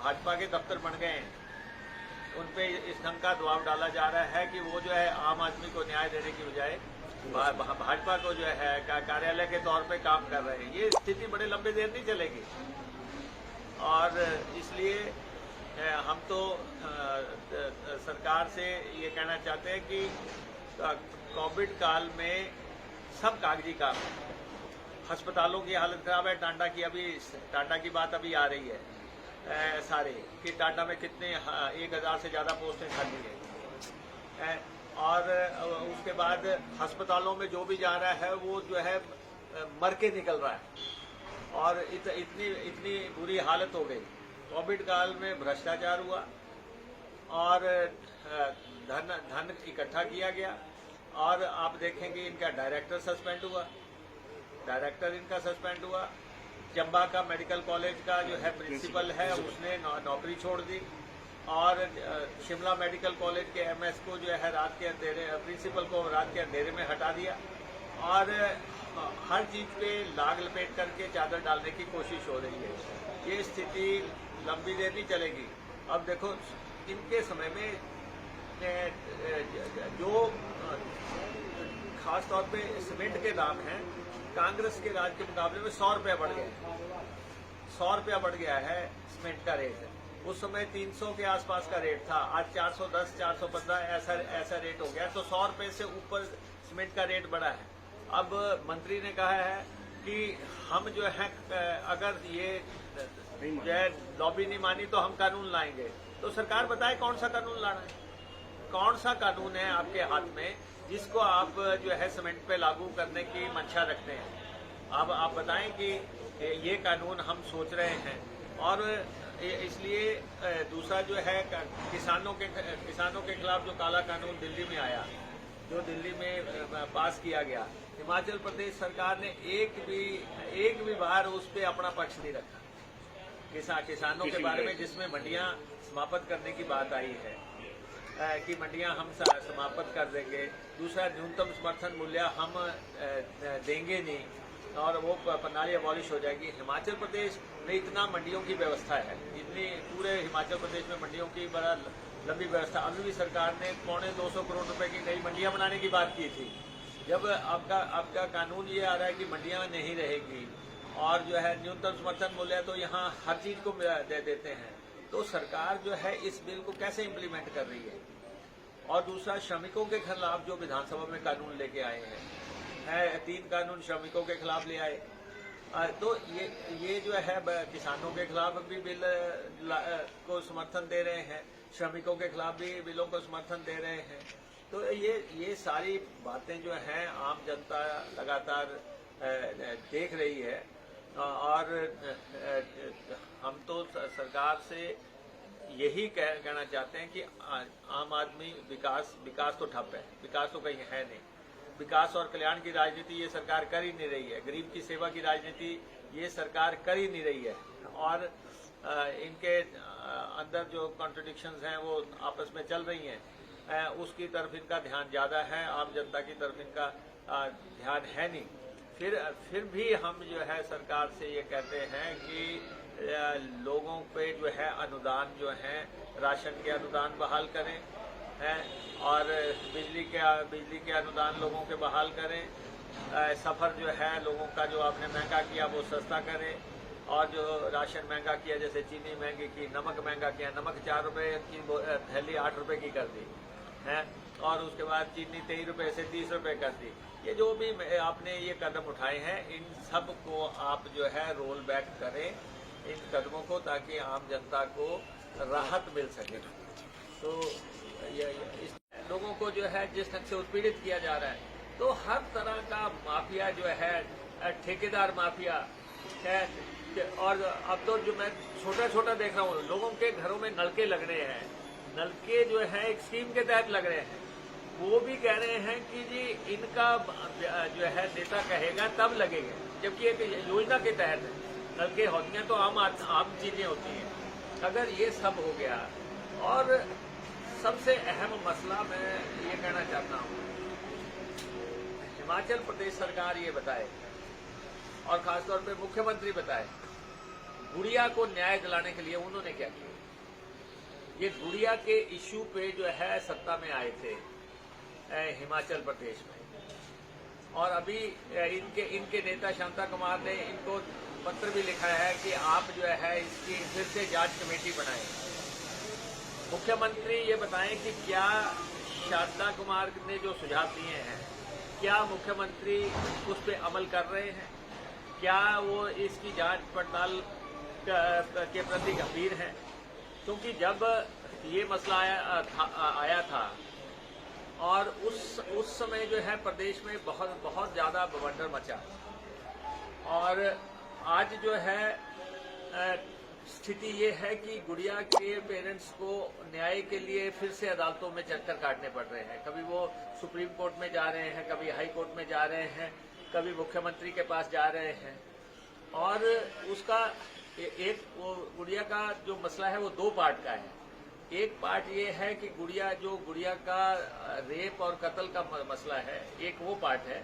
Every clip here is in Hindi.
भाजपा के दफ्तर बन गए हैं, उन पे इस ढंग का दबाव डाला जा रहा है कि वो जो है आम आदमी को न्याय देने की बजाय भाजपा को जो है कार्यालय के तौर पे काम कर रहे हैं। ये स्थिति बड़े लंबे देर नहीं चलेगी और इसलिए हम तो सरकार से ये कहना चाहते हैं कि कोविड काल में सब कागजी काम, अस्पतालों की हालत खराब है। टांडा की बात अभी आ रही है सारे कि टांडा में कितने 1000 से ज़्यादा पोस्टें खाली है और उसके बाद अस्पतालों में जो भी जा रहा है वो जो है मर के निकल रहा है और इतनी बुरी हालत हो गई। कोविड काल में भ्रष्टाचार हुआ और धन इकट्ठा किया गया और आप देखेंगे इनका डायरेक्टर सस्पेंड हुआ, चंबा का मेडिकल कॉलेज का जो है प्रिंसिपल है उसने नौकरी छोड़ दी और शिमला मेडिकल कॉलेज के एमएस को जो है रात के अंधेरे, प्रिंसिपल को रात के अंधेरे में हटा दिया और हर चीज पे लाग लपेट करके चादर डालने की कोशिश हो रही है। ये स्थिति लंबी देर नहीं चलेगी। अब देखो इनके समय में जो खास तौर पे सीमेंट के दाम हैं कांग्रेस के राज के मुकाबले में 100 रुपया बढ़ गया, 100 रुपया बढ़ गया है सीमेंट का रेट। उस समय 300 के आसपास का रेट था, आज 410 415 ऐसा रेट हो गया। तो 100 रुपये से ऊपर सीमेंट का रेट बढ़ा है। अब मंत्री ने कहा है कि हम जो है अगर ये जो है लॉबी नहीं मानी तो हम कानून लाएंगे। तो सरकार बताए कौन सा कानून लाना है, कौन सा कानून है आपके हाथ में जिसको आप जो है सीमेंट पे लागू करने की मंशा रखते हैं। अब आप बताएं कि ये कानून हम सोच रहे हैं। और इसलिए दूसरा जो है किसानों के खिलाफ जो काला कानून दिल्ली में आया, जो दिल्ली में पास किया गया, हिमाचल प्रदेश सरकार ने एक भी बार उस पर अपना पक्ष नहीं रखा। किसानों के बारे में जिसमें मंडियां समाप्त करने की बात आई है कि मंडियां हम समाप्त कर देंगे, दूसरा न्यूनतम समर्थन मूल्य हम देंगे नहीं और वो प्रणाली अबॉलिश हो जाएगी। हिमाचल प्रदेश में इतना मंडियों की व्यवस्था है, इतनी पूरे हिमाचल प्रदेश में मंडियों की बड़ा लंबी व्यवस्था। अभी भी सरकार ने 250 करोड़ रुपए की नई मंडियां बनाने की बात की थी। जब आपका कानून ये आ रहा है कि मंडियां नहीं रहेगी और जो है न्यूनतम समर्थन मूल्य तो यहाँ हर चीज को दे देते हैं, तो सरकार जो है इस बिल को कैसे इम्प्लीमेंट कर रही है। और दूसरा श्रमिकों के खिलाफ जो विधानसभा में कानून लेके आए हैं, 3 कानून श्रमिकों के खिलाफ ले आए, तो ये जो है किसानों के खिलाफ भी बिल को समर्थन दे रहे हैं, श्रमिकों के खिलाफ भी बिलों को समर्थन दे रहे हैं। तो ये सारी बातें जो हैं आम जनता लगातार देख रही है और हम तो सरकार से यही कहना चाहते हैं कि आम आदमी विकास तो ठप है, विकास तो कहीं है नहीं। विकास और कल्याण की राजनीति ये सरकार कर ही नहीं रही है, गरीब की सेवा की राजनीति ये सरकार कर ही नहीं रही है और इनके अंदर जो कॉन्ट्रडिक्शंस हैं वो आपस में चल रही हैं, उसकी तरफ इनका ध्यान ज्यादा है, आम जनता की तरफ इनका ध्यान है नहीं। फिर भी हम जो है सरकार से ये कहते हैं कि लोगों पे जो है अनुदान जो है राशन के अनुदान बहाल करें और बिजली के अनुदान लोगों के बहाल करें, सफर जो है लोगों का जो आपने महंगा किया वो सस्ता करें और जो राशन महंगा किया जैसे चीनी महंगी की, नमक महंगा किया, नमक 4 रुपए की थैली 8 रुपए की कर दी है और उसके बाद चीनी 23 रुपए से 30 रुपए कर दी। ये जो भी आपने ये कदम उठाए हैं इन सब को आप जो है रोल बैक करें इन कदमों को, ताकि आम जनता को राहत मिल सके। तो इस लोगों को जो है जिस ढंग से उत्पीड़ित किया जा रहा है, तो हर तरह का माफिया जो है, ठेकेदार माफिया है। और अब तो जो मैं छोटा देख रहा हूँ, लोगों के घरों में नलके लग रहे हैं, नलके जो है एक स्कीम के तहत लग रहे हैं। वो भी कह रहे हैं कि जी इनका जो है नेता कहेगा तब लगेगा, जबकि एक योजना के तहत है। नलके होती हैं तो आम चीजें होती हैं। अगर ये सब हो गया, और सबसे अहम मसला मैं ये कहना चाहता हूँ, हिमाचल प्रदेश सरकार ये बताए और खासतौर पे मुख्यमंत्री बताए गुड़िया को न्याय दिलाने के लिए उन्होंने क्या किया? ये गुड़िया के इश्यू पे जो है सत्ता में आए थे हिमाचल प्रदेश में, और अभी इनके नेता शांता कुमार ने इनको पत्र भी लिखा है कि आप जो है इसकी फिर से जांच कमेटी बनाएं। मुख्यमंत्री ये बताएं कि क्या शांता कुमार ने जो सुझाव दिए हैं, क्या मुख्यमंत्री उस पर अमल कर रहे हैं? क्या वो इसकी जांच पड़ताल के प्रति गंभीर हैं? क्योंकि जब ये मसला आया था और उस समय जो है प्रदेश में बहुत ज़्यादा बवंडर मचा, और आज जो है स्थिति ये है कि गुड़िया के पेरेंट्स को न्याय के लिए फिर से अदालतों में चक्कर काटने पड़ रहे हैं। कभी वो सुप्रीम कोर्ट में जा रहे हैं, कभी हाई कोर्ट में जा रहे हैं, कभी मुख्यमंत्री के पास जा रहे हैं। और उसका एक वो गुड़िया का जो मसला है वो दो पार्ट का है। एक पार्ट ये है कि गुड़िया का रेप और कत्ल का मसला है, एक वो पार्ट है।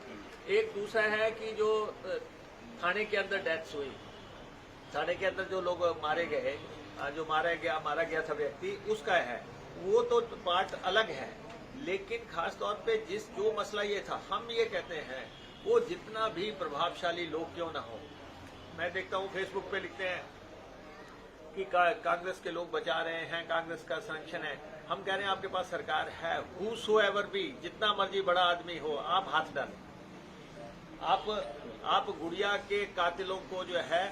एक दूसरा है कि जो थाने के अंदर डेथ्स हुई, थाने के अंदर जो लोग मारे गए, जो मारा गया था व्यक्ति, उसका है। वो तो पार्ट अलग है, लेकिन खास तौर पे जो मसला ये था, हम ये कहते हैं वो जितना भी प्रभावशाली लोग क्यों ना हो, मैं देखता हूँ फेसबुक पे लिखते हैं कि कांग्रेस के लोग बचा रहे हैं, कांग्रेस का संरक्षण है। हम कह रहे हैं आपके पास सरकार है, हूसोएवर भी, जितना मर्जी बड़ा आदमी हो, आप हाथ डालें। आप गुड़िया के कातिलों को जो है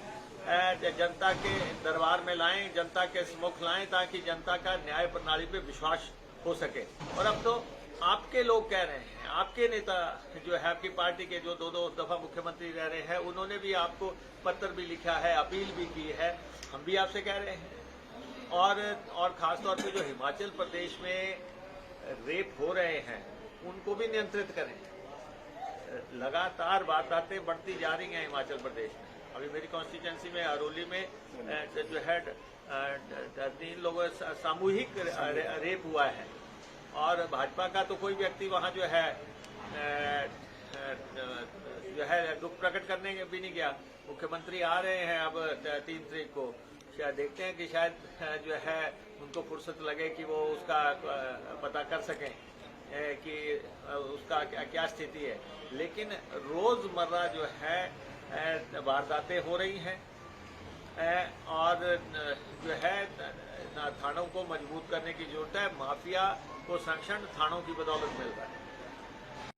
जनता के दरबार में लाएं, जनता के सम्मुख लाएं, ताकि जनता का न्याय प्रणाली पे विश्वास हो सके। और अब तो आपके लोग कह रहे हैं, आपके नेता जो है आपकी पार्टी के जो दो दफा मुख्यमंत्री रह रहे हैं, उन्होंने भी आपको पत्र भी लिखा है, अपील भी की है। हम भी आपसे कह रहे हैं। और खासतौर पे जो हिमाचल प्रदेश में रेप हो रहे हैं, उनको भी नियंत्रित करें। लगातार वारदातें बढ़ती जा रही हैं हिमाचल प्रदेश में। अभी मेरी कॉन्स्टिट्यूंसी में अरोली में जो है 3 लोगों सामूहिक रेप हुआ है, और भाजपा का तो कोई व्यक्ति वहां जो है दुख प्रकट करने भी नहीं गया। मुख्यमंत्री आ रहे हैं अब 3 तारीख को, शायद देखते हैं कि शायद जो है उनको फुर्सत लगे कि वो उसका पता कर सकें कि उसका क्या स्थिति है। लेकिन रोजमर्रा जो है वारदातें हो रही हैं, और जो है थानों को मजबूत करने की जरूरत है। माफिया को संरक्षण थानों की बदौलत मिल रहा है।